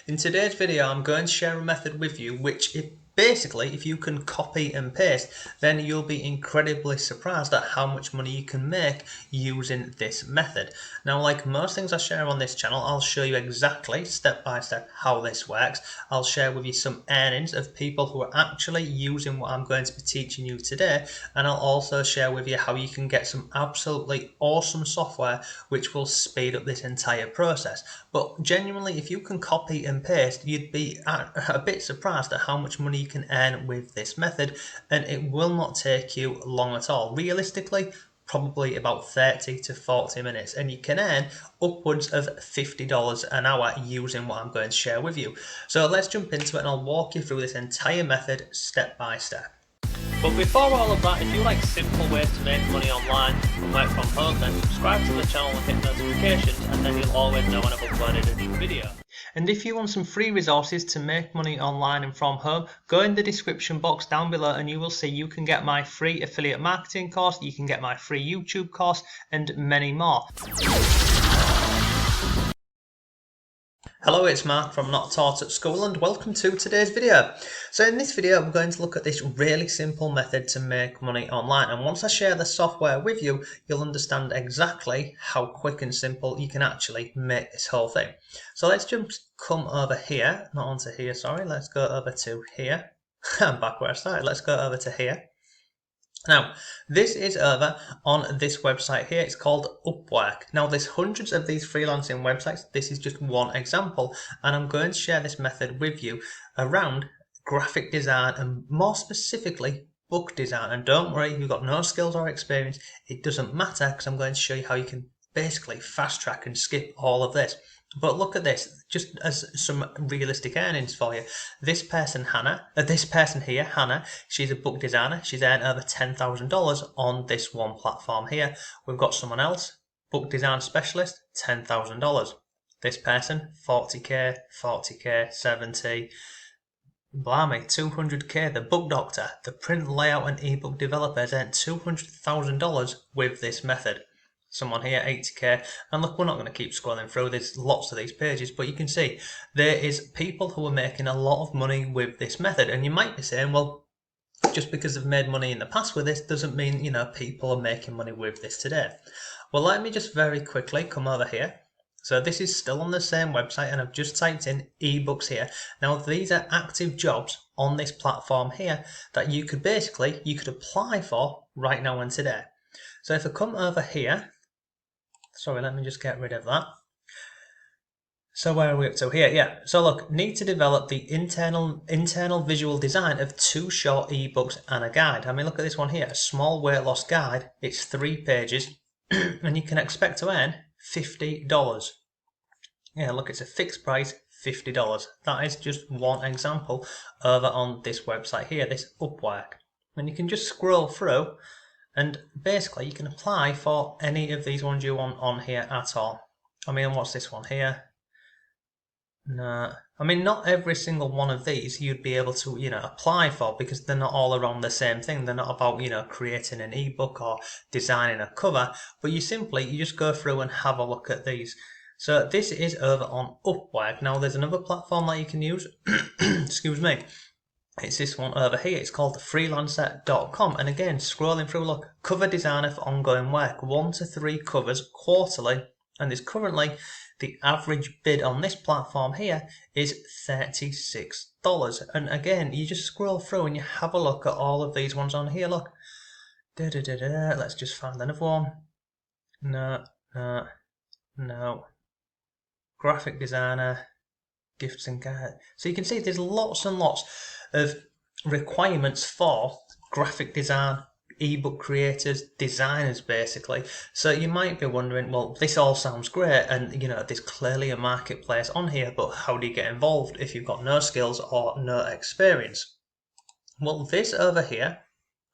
In today's video, I'm going to share a method with you which basically, if you can copy and paste, then you'll be incredibly surprised at how much money you can make using this method. Now, like most things I share on this channel, I'll show you exactly step by step how this works. I'll share with you some earnings of people who are actually using what I'm going to be teaching you today, and I'll also share with you how you can get some absolutely awesome software which will speed up this entire process. But genuinely, if you can copy and paste, you'd be a bit surprised at how much money you can earn with this method, and it will not take you long at all. Realistically, probably about 30 to 40 minutes, and you can earn upwards of $50 an hour using what I'm going to share with you. So let's jump into it and I'll walk you through this entire method step by step. But before all of that, if you like simple ways to make money online and work from home, then subscribe to the channel and hit notifications, and then you'll always know when I've uploaded a new video. And if you want some free resources to make money online and from home, go in the description box down below and you will see you can get my free affiliate marketing course, you can get my free YouTube course, and many more. Hello, it's Mark from Not Taught at School and welcome to today's video. So in this video I'm going to look at this really simple method to make money online, and once I share the software with you, you'll understand exactly how quick and simple you can actually make this whole thing. So let's come over here, not onto here, sorry, let's go over to here. I'm back where I started, let's go over to here. Now, this is over on this website here. It's called Upwork. Now, there's hundreds of these freelancing websites. This is just one example, and I'm going to share this method with you around graphic design and more specifically book design. And don't worry, if you've got no skills or experience, it doesn't matter, because I'm going to show you how you can basically fast track and skip all of this. But look at this, just as some realistic earnings for you. This person here, Hannah, she's a book designer. She's earned over $10,000 on this one platform here. We've got someone else, book design specialist, $10,000. This person, 40k, 40k, 70, blimey, 200k. The book doctor, the print layout and ebook developer, has earned $200,000 with this method. Someone here, 80k, and look, we're not going to keep scrolling through, there's lots of these pages, but you can see there is people who are making a lot of money with this method. And you might be saying, well, just because they've made money in the past with this doesn't mean, people are making money with this today. Well, let me just very quickly come over here. So this is still on the same website, and I've just typed in ebooks here. Now, these are active jobs on this platform here that you could apply for right now and today. So if I come over here, sorry, let me just get rid of that. So where are we up to here? Yeah, so look, need to develop the internal visual design of 2 short ebooks and a guide. I mean, look at this one here, a small weight loss guide. It's 3 pages and you can expect to earn $50. Yeah, look, it's a fixed price, $50. That is just one example over on this website here, this Upwork. And you can just scroll through, and basically you can apply for any of these ones you want on here at all. I mean, what's this one here? No, I mean, not every single one of these you'd be able to, apply for, because they're not all around the same thing. They're not about, creating an ebook or designing a cover, but you just go through and have a look at these. So this is over on Upwork. Now, there's another platform that you can use. Excuse me. It's this one over here. It's called freelancer.com. And again, scrolling through, look, cover designer for ongoing work, 1 to 3 covers quarterly. And there's currently, the average bid on this platform here is $36. And again, you just scroll through and you have a look at all of these ones on here. Look, let's just find another one. No. Graphic designer, gifts and guide. So you can see there's lots and lots of requirements for graphic design, ebook creators, designers basically. So you might be wondering, well, this all sounds great, and there's clearly a marketplace on here, but how do you get involved if you've got no skills or no experience? Well, this over here,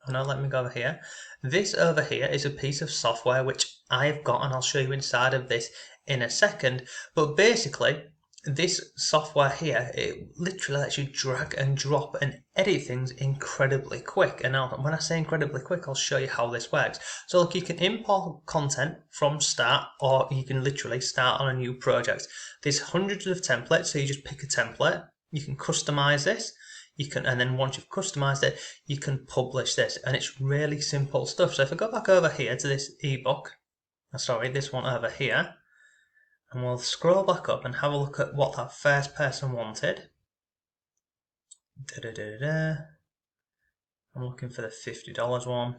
let me go over here. This over here is a piece of software which I've got, and I'll show you inside of this in a second. But basically, this software here, it literally lets you drag and drop and edit things incredibly quick. And now when I say incredibly quick, I'll show you how this works. So look, you can import content from start, or you can literally start on a new project. There's hundreds of templates, so you just pick a template. You can customize this. You can, and then once you've customized it, you can publish this, and it's really simple stuff. So if I go back over here to this ebook, sorry, this one over here, and we'll scroll back up and have a look at what that first person wanted. I'm looking for the $50 one.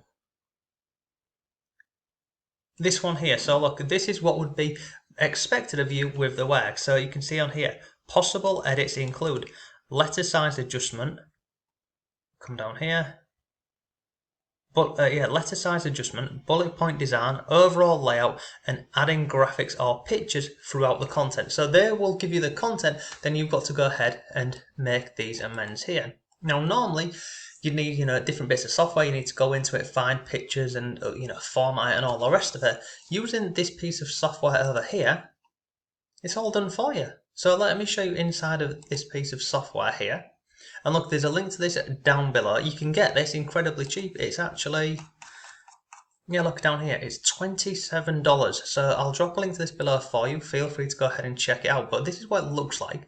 This one here. So look, this is what would be expected of you with the work. So you can see on here, possible edits include letter size adjustment. Come down here. But letter size adjustment, bullet point design, overall layout, and adding graphics or pictures throughout the content. So they will give you the content, then you've got to go ahead and make these amends here. Now normally you need different bits of software. You need to go into it, find pictures, and format it and all the rest of it. Using this piece of software over here, it's all done for you. So let me show you inside of this piece of software here. And look, there's a link to this down below. You can get this incredibly cheap. It's actually, look down here, it's $27. So I'll drop a link to this below for you. Feel free to go ahead and check it out. But this is what it looks like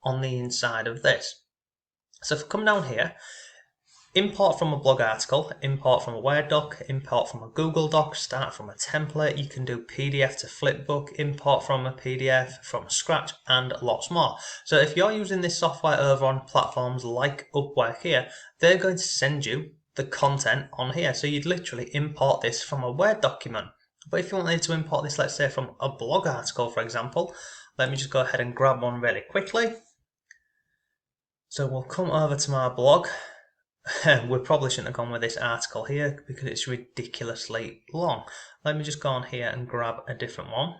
on the inside of this. So if I come down here, import from a blog article, import from a Word doc, import from a Google Doc, start from a template. You can do PDF to flipbook, import from a PDF, from scratch, and lots more. So if you're using this software over on platforms like Upwork here, they're going to send you the content on here. So you'd literally import this from a Word document. But if you wanted to import this, let's say from a blog article, for example, let me just go ahead and grab one really quickly. So we'll come over to my blog. We probably shouldn't have gone with this article here because it's ridiculously long. Let me just go on here and grab a different one.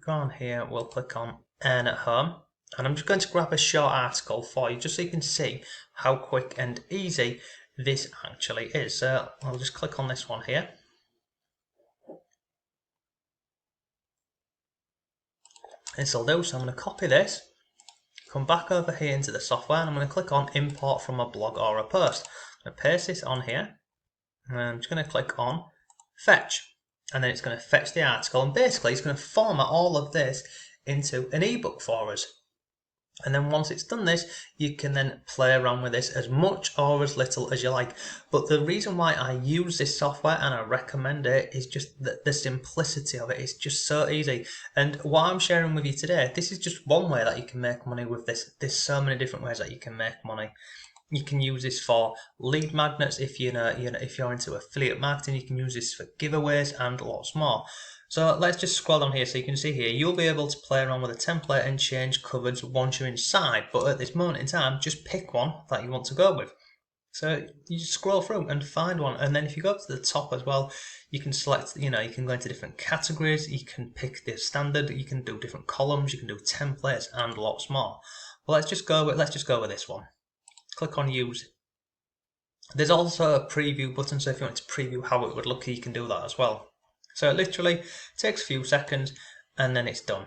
Go on here, we'll click on Earn at Home, and I'm just going to grab a short article for you just so you can see how quick and easy this actually is. So I'll just click on this one here. This will do, so I'm going to copy this. Come back over here into the software, and I'm going to click on import from a blog or a post. I'm going to paste this on here, and I'm just going to click on fetch, and then it's going to fetch the article, and basically it's going to format all of this into an ebook for us. And then once it's done this, you can then play around with this as much or as little as you like. But the reason why I use this software and I recommend it is just the simplicity of it. It's just so easy. And what I'm sharing with you today, this is just one way that you can make money with this. There's so many different ways that you can make money. You can use this for lead magnets. If if you're into affiliate marketing, you can use this for giveaways and lots more. So let's just scroll down here so you can see here, you'll be able to play around with a template and change covers once you're inside, but at this moment in time, just pick one that you want to go with. So you just scroll through and find one, and then if you go up to the top as well, you can select, you can go into different categories, you can pick the standard, you can do different columns, you can do templates and lots more. But let's just go with this one. Click on use. There's also a preview button, so if you want to preview how it would look, you can do that as well. So it literally takes a few seconds and then it's done.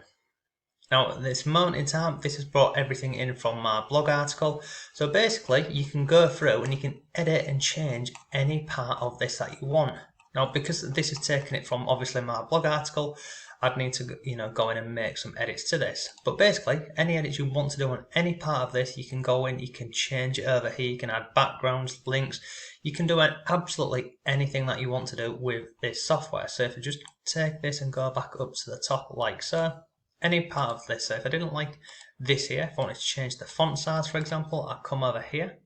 Now at this moment in time, this has brought everything in from my blog article. So basically you can go through and you can edit and change any part of this that you want. Now because this is taking it from obviously my blog article, I'd need to go in and make some edits to this. But basically any edits you want to do on any part of this, you can go in, you can change it over here, you can add backgrounds, links, you can do absolutely anything that you want to do with this software. So if I just take this and go back up to the top like so, any part of this, so if I didn't like this here, if I wanted to change the font size for example, I'll come over here,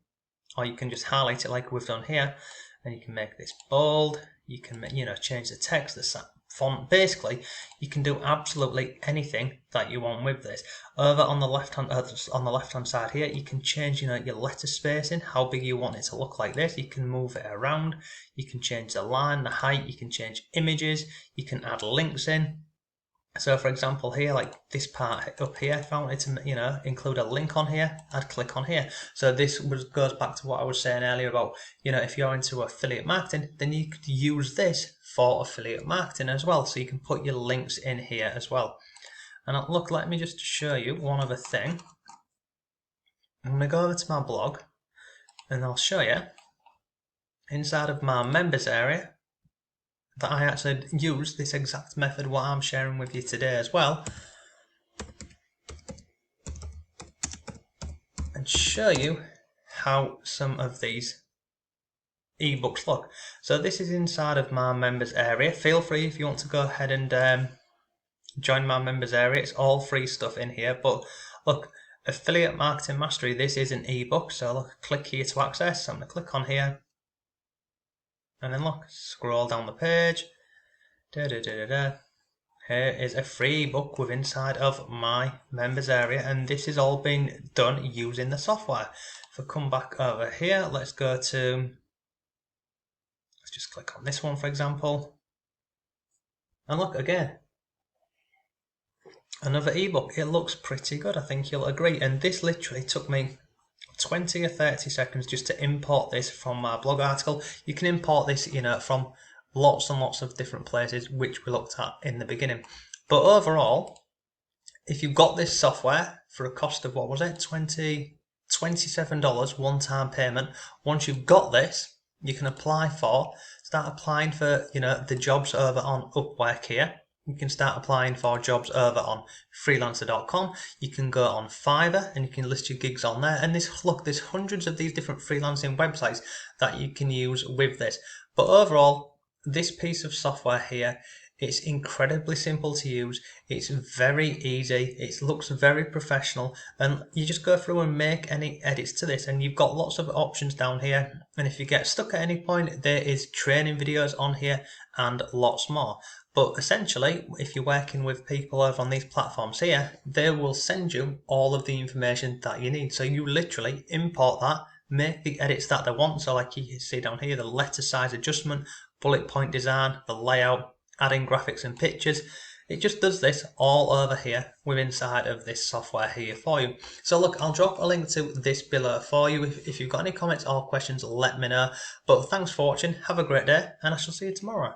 or you can just highlight it like we've done here, and you can make this bold, you can change the text, the font. Basically you can do absolutely anything that you want with this. Over on the left hand side here, you can change your letter spacing, how big you want it to look like this. You can move it around, you can change the line, the height, you can change images, you can add links in. So for example here, like this part up here, if I wanted to include a link on here, I'd click on here. So this goes back to what I was saying earlier about if you're into affiliate marketing, then you could use this for affiliate marketing as well. So you can put your links in here as well. And look, let me just show you one other thing. I'm going to go over to my blog and I'll show you inside of my members area that I actually use this exact method what I'm sharing with you today as well, and show you how some of these ebooks look. So this is inside of my members area. Feel free if you want to go ahead and join my members area. It's all free stuff in here, but look, Affiliate Marketing Mastery, this is an ebook. So look, click here to access. So I'm going to click on here and then look, scroll down the page. Here is a free ebook with inside of my members area, and this is all being done using the software. If I come back over here, let's just click on this one for example, and look again, another ebook. It looks pretty good, I think you'll agree, and this literally took me 20 or 30 seconds just to import this from my blog article. You can import this, from lots and lots of different places, which we looked at in the beginning. But overall, if you've got this software for a cost of, what was it, $27 one-time payment, once you've got this, you can start applying for, the jobs over on Upwork here. You can start applying for jobs over on freelancer.com. You can go on Fiverr and you can list your gigs on there. And there's hundreds of these different freelancing websites that you can use with this. But overall, this piece of software here, it's incredibly simple to use. It's very easy. It looks very professional, and you just go through and make any edits to this, and you've got lots of options down here. And if you get stuck at any point, there is training videos on here and lots more. But essentially, if you're working with people over on these platforms here, they will send you all of the information that you need. So you literally import that, make the edits that they want. So like you see down here, the letter size adjustment, bullet point design, the layout, adding graphics and pictures. It just does this all over here with inside of this software here for you. So look, I'll drop a link to this below for you. If you've got any comments or questions, let me know. But thanks for watching, have a great day, and I shall see you tomorrow.